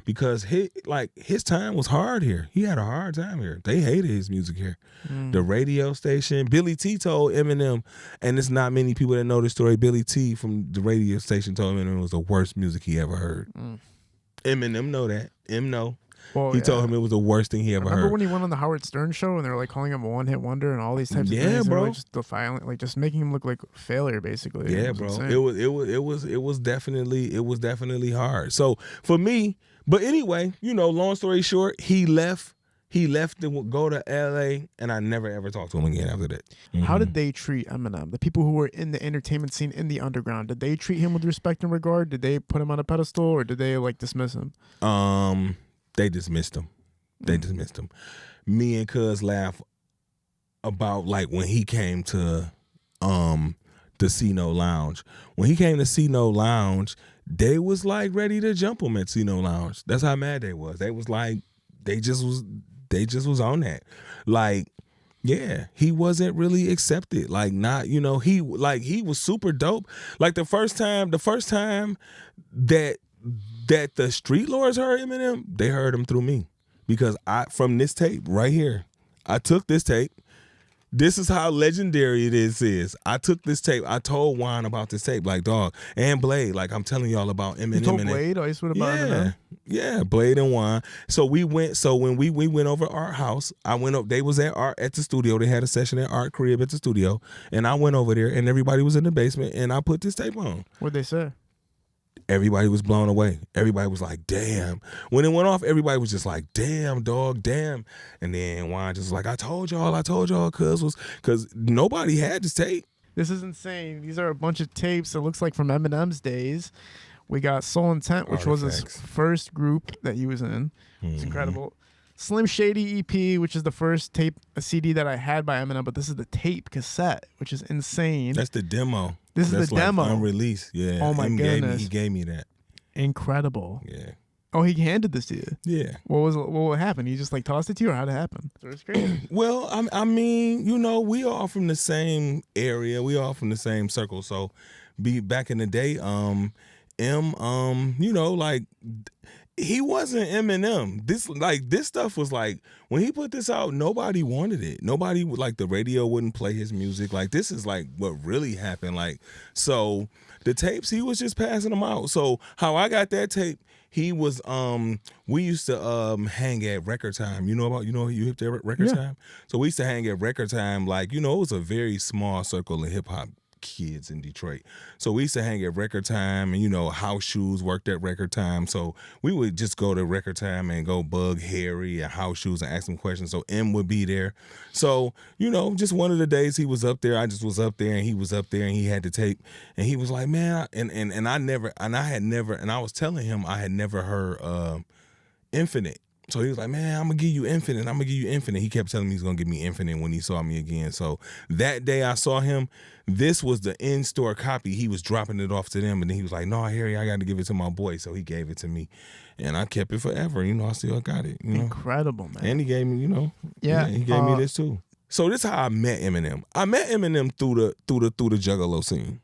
because his time was hard here. He had a hard time here. They hated his music here. The radio station, Billy T told Eminem, and it's not many people that know the story. Billy T from the radio station told Eminem it was the worst music he ever heard. Eminem know that. Know. Well, he told him it was the worst thing he ever heard. Remember when he went on the Howard Stern show and they were like calling him a one-hit wonder and all these types of things? Yeah, bro. Like just defiant, like just making him look like a failure, basically. Yeah, bro. It was definitely hard. So for me, but anyway, long story short, he left to go to LA, and I never ever talked to him again after that. How did they treat Eminem? The people who were in the entertainment scene in the underground, did they treat him with respect and regard? Did they put him on a pedestal, or did they like dismiss him? They dismissed him. Me and Cuz laugh about like when he came to the C-No Lounge. When he came to C-No Lounge, they was like ready to jump him at C-No Lounge. That's how mad they was. They was like, they just was on that. Like, yeah, he wasn't really accepted. Like, not, he was super dope. Like the first time that the Street Lords heard Eminem, they heard him through me. Because from this tape right here, I took this tape. This is how legendary it is. I took this tape. I told Juan about this tape, like, dog, and Blade. Like, I'm telling y'all about Eminem. You told Blade? I used to about Eminem? Yeah, Blade and Juan. So when we went over to Art House, I went up. They was at the studio. They had a session at Art Crib at the studio, and I went over there, and everybody was in the basement, and I put this tape on. What'd they say? Everybody was blown away. Everybody was like, damn. When it went off, everybody was just like, damn, dog, damn. And then Juan just was like, I told y'all, cause nobody had this tape. This is insane. These are a bunch of tapes, it looks like, from Eminem's days. We got Soul Intent, which was his first group that he was in. It's incredible. Slim Shady EP, which is the first tape, a CD that I had by Eminem, but this is the tape cassette, which is insane. That's the demo. This is the demo. Unreleased. Yeah. Oh my goodness. He gave me that. Incredible. Yeah. Oh, he handed this to you. Yeah. What happened? He just like tossed it to you, or how'd it happen? It's crazy. Well, I mean, we all from the same area. We all from the same circle. So, back in the day, like, he wasn't Eminem. This stuff was like, when he put this out, nobody wanted it. Nobody, like, the radio wouldn't play his music. Like, this is like what really happened. Like, so the tapes, he was just passing them out. So how I got that tape, he was we used to hang at Record Time. You hip to Record Time? So we used to hang at Record Time, like, it was a very small circle of hip hop kids in Detroit. So we used to hang at Record Time, and House Shoes worked at Record Time. So we would just go to Record Time and go bug Harry and House Shoes and ask him questions. So M would be there. So, just one of the days he was up there, I just was up there, and he was up there, and he had the tape, and he was like, man, and I was telling him I had never heard Infinite. So he was like, man, I'm going to give you Infinite. He kept telling me he's going to give me Infinite when he saw me again. So that day I saw him, this was the in-store copy. He was dropping it off to them, and then he was like, no, Harry, I got to give it to my boy. So he gave it to me, and I kept it forever. I still got it. Incredible, man. And he gave me, he gave me this too. So this is how I met Eminem. I met Eminem through the Juggalo scene.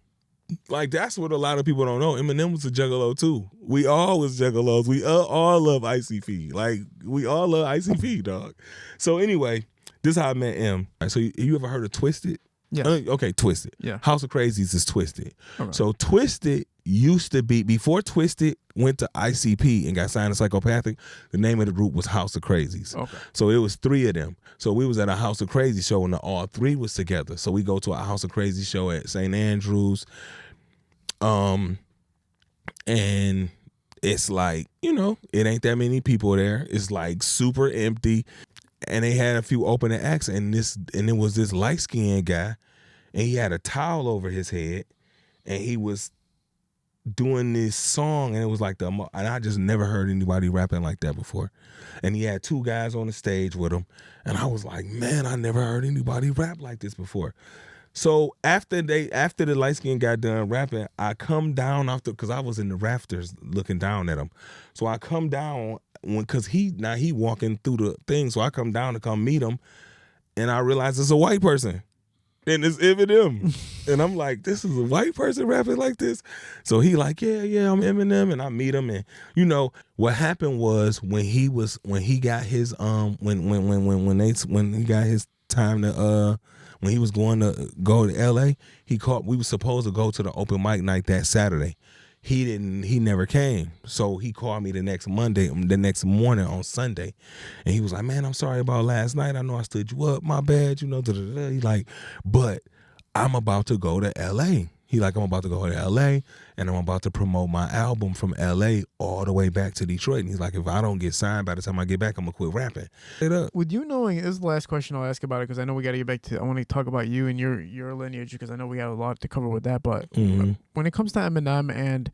Like, that's what a lot of people don't know. Eminem was a Juggalo too. We all was Juggalos. We all love ICP. Like, we all love ICP, dog. So anyway, this is how I met M. So you ever heard of Twisted? Yeah. Okay, Twisted. Yeah. House of Crazies is Twisted. Right. So Twisted used to be, before Twisted went to ICP and got signed to Psychopathic, the name of the group was House of Crazies. Okay. So it was 3 of them. So we was at a House of Crazy show, and all 3 was together. So we go to a House of Crazy show at St. Andrews. And it's like, it ain't that many people there. It's like super empty. And they had a few opening acts, and it was this light-skinned guy, and he had a towel over his head, and he was doing this song, and it was like and I just never heard anybody rapping like that before. And he had 2 guys on the stage with him, and I was like, man, I never heard anybody rap like this before. So after the light skin got done rapping, I come down because I was in the rafters looking down at him. So I come down because he walking through the thing. So I come down to come meet him, and I realize it's a white person. and it's Eminem. And I'm like, this is a white person rapping like this. So he like, yeah, I'm Eminem, and I meet him, and you know what happened was when he got his when he got his time to when he was going to go to LA, we were supposed to go to the open mic night that Saturday. He never came. So he called me the next morning on Sunday. And he was like, man, I'm sorry about last night. I know I stood you up. My bad, you know, da-da-da. He like, but I'm about to go to LA. He like, I'm about to go to LA and I'm about to promote my album from LA all the way back to Detroit. And he's like, if I don't get signed by the time I get back, I'm gonna quit rapping. With you knowing, this is the last question I'll ask about it because I know we got to get back to, I want to talk about you and your lineage because I know we got a lot to cover with that. But when it comes to Eminem and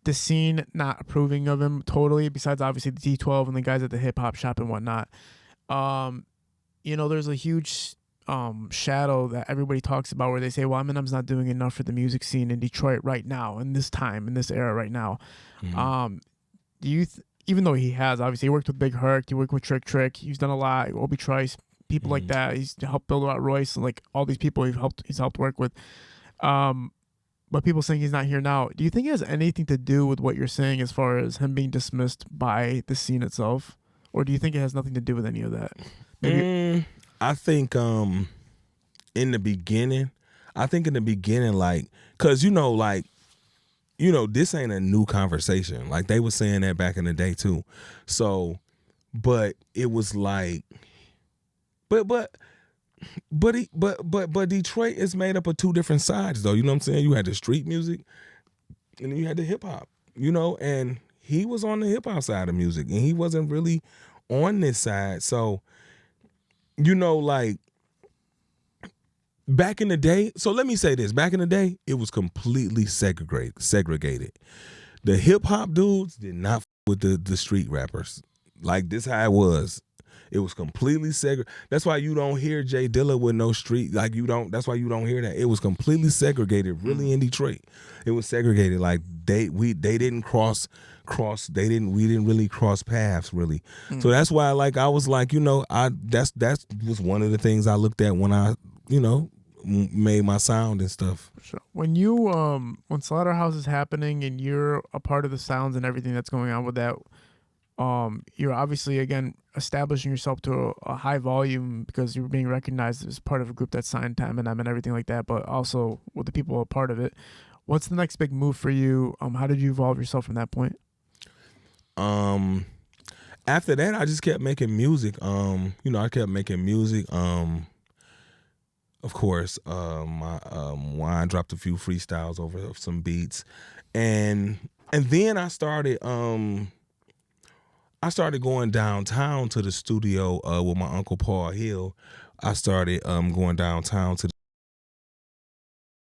the scene not approving of him totally, besides obviously the D12 and the guys at the hip hop shop and whatnot, you know, there's a huge shadow that everybody talks about where they say, well, Eminem's not doing enough for the music scene in Detroit right now, in this time, in this era right now. Do you even though he has, obviously he worked with Big Herc, he worked with Trick, he's done a lot, Obi Trice, people like that, he's helped build out Royce and like all these people he's helped work with, but people saying he's not here now. Do you think it has anything to do with what you're saying as far as him being dismissed by the scene itself, or do you think it has nothing to do with any of that? Maybe I think in the beginning, like, cause you know, this ain't a new conversation. Like they were saying that back in the day too. So, but it was like, but Detroit is made up of two different sides though. You know what I'm saying? You had the street music and then you had the hip hop, you know, and he was on the hip hop side of music and he wasn't really on this side. So, you know, like back in the day, so let me say this, back in the day, it was completely segregated. The hip hop dudes did not with the street rappers. Like this how it was. It was completely segregated. That's why you don't hear Jay Dilla with no street. Like that's why you don't hear that. It was completely segregated really in Detroit. It was segregated. Like we didn't we didn't really cross paths really. So that's why like I was like, you know, that was one of the things I looked at when I, you know, made my sound and stuff. Sure. When you when Slaughterhouse is happening and you're a part of the sounds and everything that's going on with that, you're obviously again establishing yourself to a high volume because you're being recognized as part of a group that's signed to Eminem and everything like that, but also with the people a part of it. What's the next big move for you? How did you evolve yourself from that point? After that, I just kept making music. You know, I kept making music. Of course, I dropped a few freestyles over some beats, and then I started going downtown to the studio with my Uncle Paul Hill. I started going downtown to